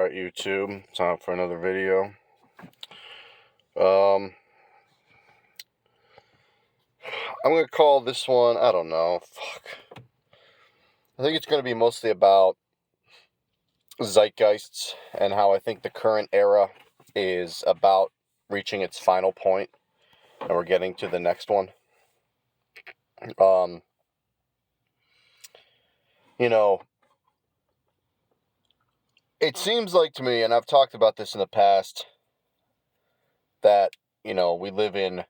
Alright, YouTube, time for another video. I'm gonna call this one, I don't know, I think it's gonna be mostly about Zeitgeists and how I think the current era is about reaching its final point, and we're getting to the next one. You know, it seems like to me, and I've talked about this in the past, that, we live in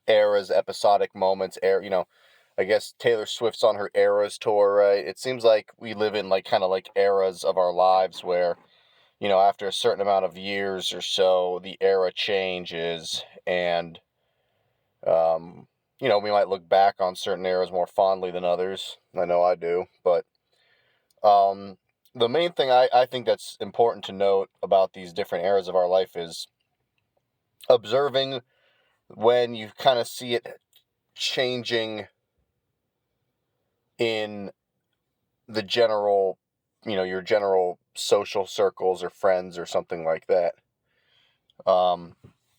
eras, episodic moments, I guess Taylor Swift's on her Eras tour, right? It seems like we live in kind of eras of our lives where, after a certain amount of years or so, the era changes and, we might look back on certain eras more fondly than others. I know I do, but, the main thing I think that's important to note about these different eras of our life is observing when you kind of see it changing in the general, your general social circles or friends or something like that. And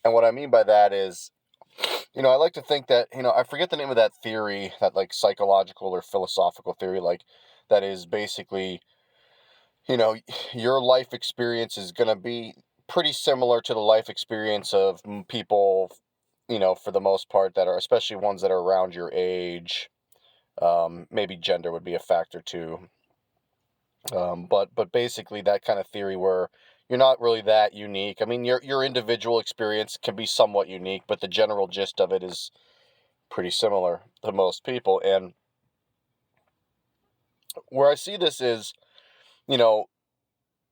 what I mean by that is, I like to think that, I forget the name of that theory, that psychological or philosophical theory, that is basically, your life experience is going to be pretty similar to the life experience of people, for the most part, that are, especially ones that are around your age. Maybe gender would be a factor too. But basically that kind of theory where you're not really that unique. I mean, your individual experience can be somewhat unique, but the general gist of it is pretty similar to most people. And where I see this is, the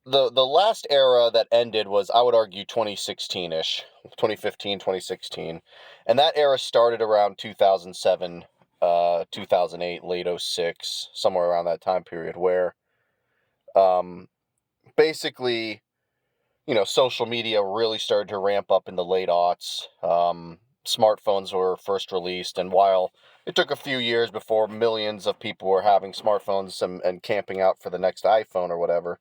last era that ended was, I would argue, 2016-ish, 2015, 2016. And that era started around 2007, 2008, late 06, somewhere around that time period where, basically, social media really started to ramp up in the late aughts. Smartphones were first released, and while it took a few years before millions of people were having smartphones and camping out for the next iPhone or whatever,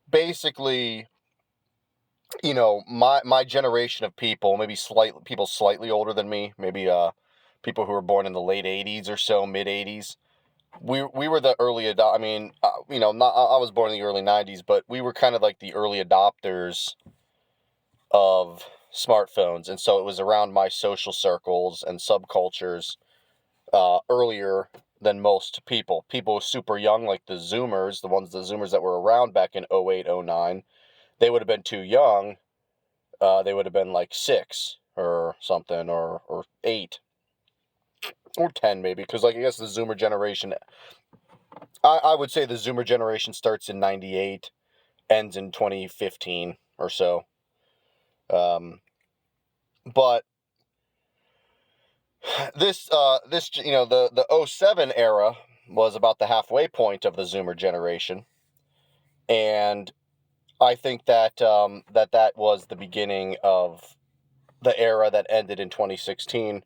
basically, my generation of people, maybe people slightly older than me, maybe people who were born in the late 80s or so, mid 80s, we were the early I mean, not, I was born in the early 90s, but we were kind of like the early adopters of smartphones, and so it was around my social circles and subcultures earlier than most people. People super young, like the Zoomers that were around back in 08, 09, they would have been too young. They would have been like 6 or something, or 8 or 10 maybe, because I guess the Zoomer generation, I would say the Zoomer generation starts in 98, ends in 2015 or so. But this, the 07 era was about the halfway point of the Zoomer generation. And I think that, that was the beginning of the era that ended in 2016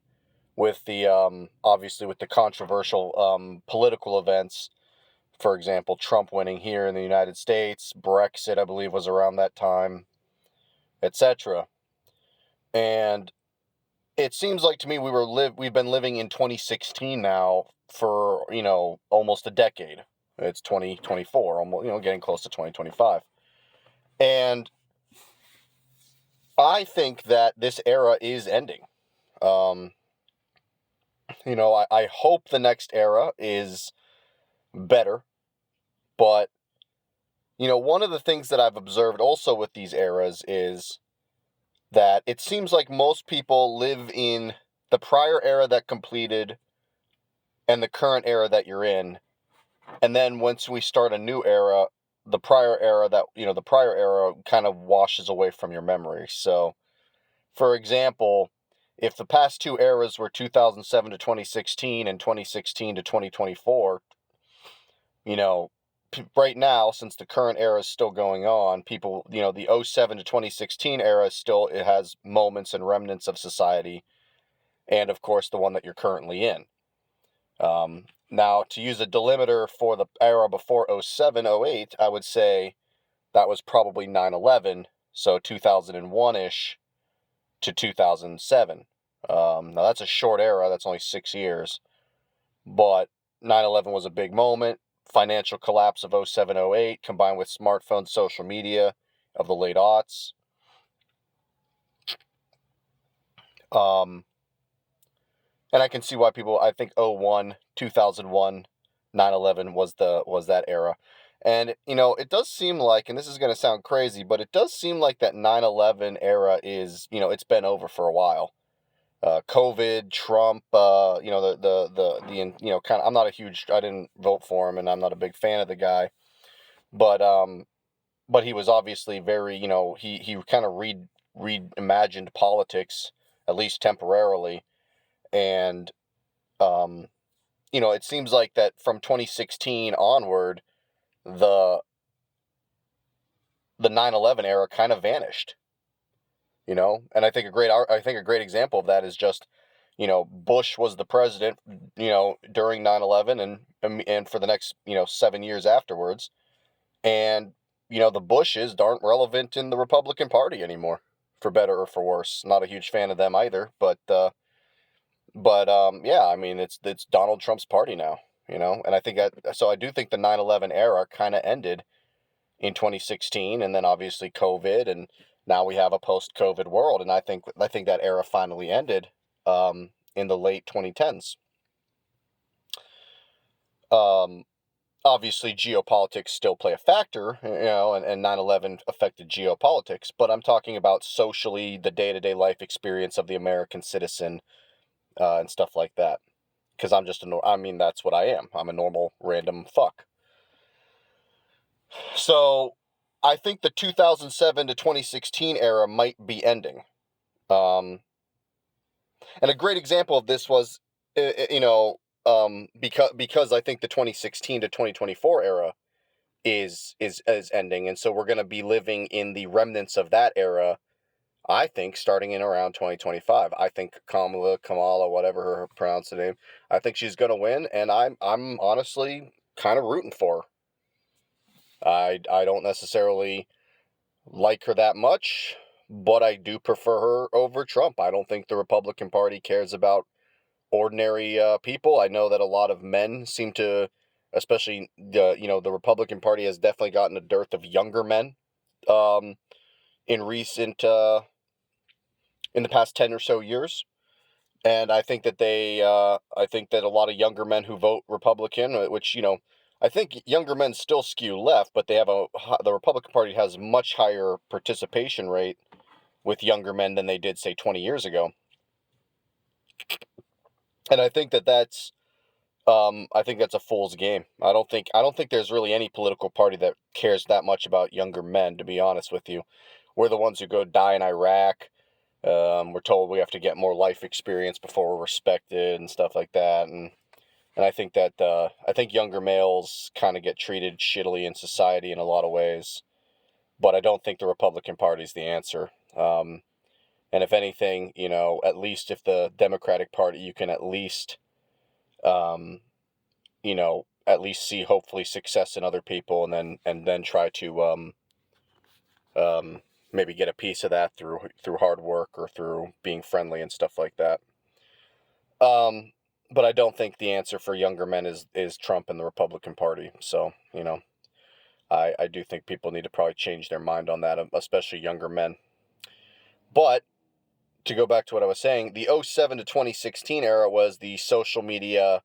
with the, obviously with the controversial, political events. For example, Trump winning here in the United States, Brexit, I believe, was around that time, etc. And it seems like to me we've been living in 2016 now for, almost a decade. It's 2024, almost, getting close to 2025. And I think that this era is ending. I hope the next era is better, but, one of the things that I've observed also with these eras is that it seems like most people live in the prior era that completed and the current era that you're in. And then once we start a new era, the prior era kind of washes away from your memory. So, for example, if the past two eras were 2007 to 2016 and 2016 to 2024, right now, since the current era is still going on, people, the 07 to 2016 era it has moments and remnants of society, and of course the one that you're currently in. Now, to use a delimiter for the era before 07, 08, I would say that was probably 9/11, so 2001-ish to 2007. Now that's a short era, that's only 6 years, but 9/11 was a big moment. Financial collapse of 07-08 combined with smartphones, social media of the late aughts. And I can see why people, I think 01, 2001, 9/11 was that era. And, it does seem like, and this is going to sound crazy, but it does seem like that 9/11 era is, it's been over for a while. COVID, Trump, kind of, I didn't vote for him and I'm not a big fan of the guy, but he was obviously very, he kind of reimagined politics, at least temporarily. And, it seems like that from 2016 onward, the 9/11 era kind of vanished, and I think a great example of that is just, Bush was the president, during 9/11 and for the next, 7 years afterwards. And, the Bushes aren't relevant in the Republican Party anymore, for better or for worse. Not a huge fan of them either, but yeah, I mean, it's Donald Trump's party now, and I do think the 9/11 era kind of ended in 2016, and then obviously COVID, and now we have a post-COVID world, and I think that era finally ended in the late 2010s. Obviously, geopolitics still play a factor, and 9/11 affected geopolitics, but I'm talking about socially the day-to-day life experience of the American citizen, and stuff like that. Because that's what I am. I'm a normal random fuck. So I think the 2007 to 2016 era might be ending. And a great example of this was, because I think the 2016 to 2024 era is ending, and so we're going to be living in the remnants of that era. I think starting in around 2025, I think Kamala, whatever her pronounced name, I think she's going to win, and I'm honestly kind of rooting for her. I don't necessarily like her that much, but I do prefer her over Trump. I don't think the Republican Party cares about ordinary people. I know that a lot of men seem to, especially the Republican Party has definitely gotten a dearth of younger men in the past 10 or so years. And I think that I think that a lot of younger men who vote Republican, which, I think younger men still skew left, but the Republican Party has much higher participation rate with younger men than they did, say, 20 years ago. And I think that's a fool's game. I don't think there's really any political party that cares that much about younger men, to be honest with you. We're the ones who go die in Iraq. We're told we have to get more life experience before we're respected and stuff like that. And I think that I think younger males kind of get treated shittily in society in a lot of ways. But I don't think the Republican Party is the answer. And if anything, at least if the Democratic Party, you can at least, at least see hopefully success in other people, and then try to maybe get a piece of that through hard work or through being friendly and stuff like that. But I don't think the answer for younger men is Trump and the Republican Party. So, I do think people need to probably change their mind on that, especially younger men. But to go back to what I was saying, the 07 to 2016 era was the social media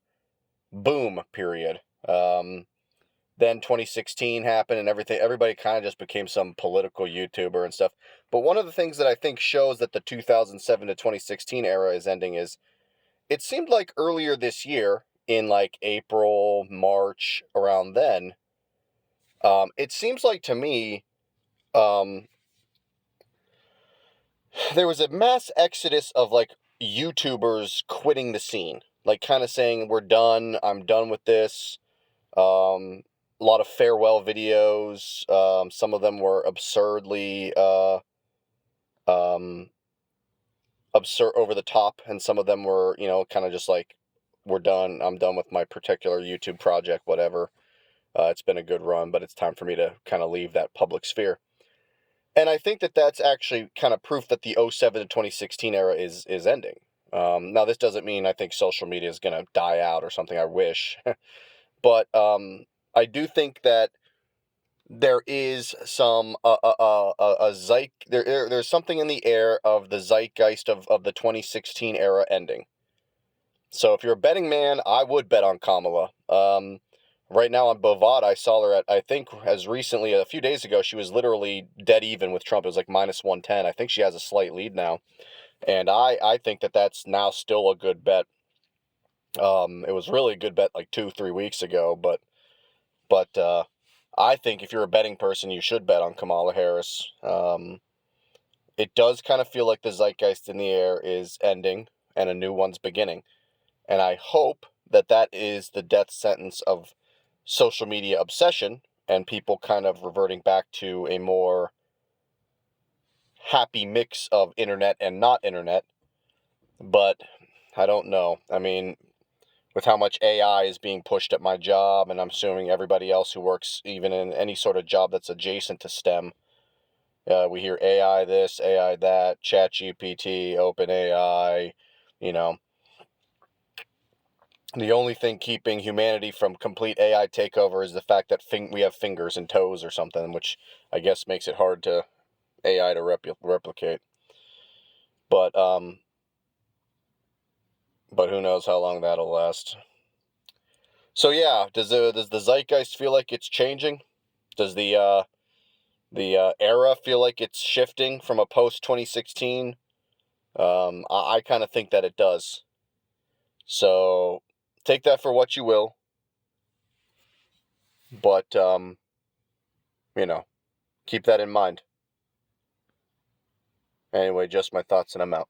boom period. Then 2016 happened and everybody kind of just became some political YouTuber and stuff. But one of the things that I think shows that the 2007 to 2016 era is ending is it seemed like earlier this year, in like April, March, around then, it seems like to me, there was a mass exodus of like YouTubers quitting the scene, like kind of saying, we're done, I'm done with this. A lot of farewell videos. Some of them were absurdly absurd, over the top, and some of them were, kind of just like, we're done, I'm done with my particular YouTube project, whatever. It's been a good run, but it's time for me to kind of leave that public sphere. And I think that that's actually kind of proof that the '07 to 2016 era is ending. Now, this doesn't mean I think social media is going to die out or something. I wish. But I do think that there is some there's something in the air of the zeitgeist of the 2016 era ending. So if you're a betting man, I would bet on Kamala. Right now on Bovada, I saw her at, I think as recently a few days ago, she was literally dead even with Trump. It was like minus 110. I think she has a slight lead now, and I think that that's now still a good bet. It was really a good bet like 2-3 weeks ago, but I think if you're a betting person, you should bet on Kamala Harris. It does kind of feel like the zeitgeist in the air is ending and a new one's beginning. And I hope that that is the death sentence of social media obsession and people kind of reverting back to a more happy mix of internet and not internet. But I don't know. I mean, with how much AI is being pushed at my job, and I'm assuming everybody else who works even in any sort of job that's adjacent to STEM, we hear AI this, AI that, ChatGPT, OpenAI, you know. The only thing keeping humanity from complete AI takeover is the fact that we have fingers and toes or something, which I guess makes it hard to AI to replicate. But but who knows how long that'll last. So yeah, does the zeitgeist feel like it's changing? Does the era feel like it's shifting from a post 2016? I kind of think that it does. So take that for what you will. But you know, keep that in mind. Anyway, just my thoughts, and I'm out.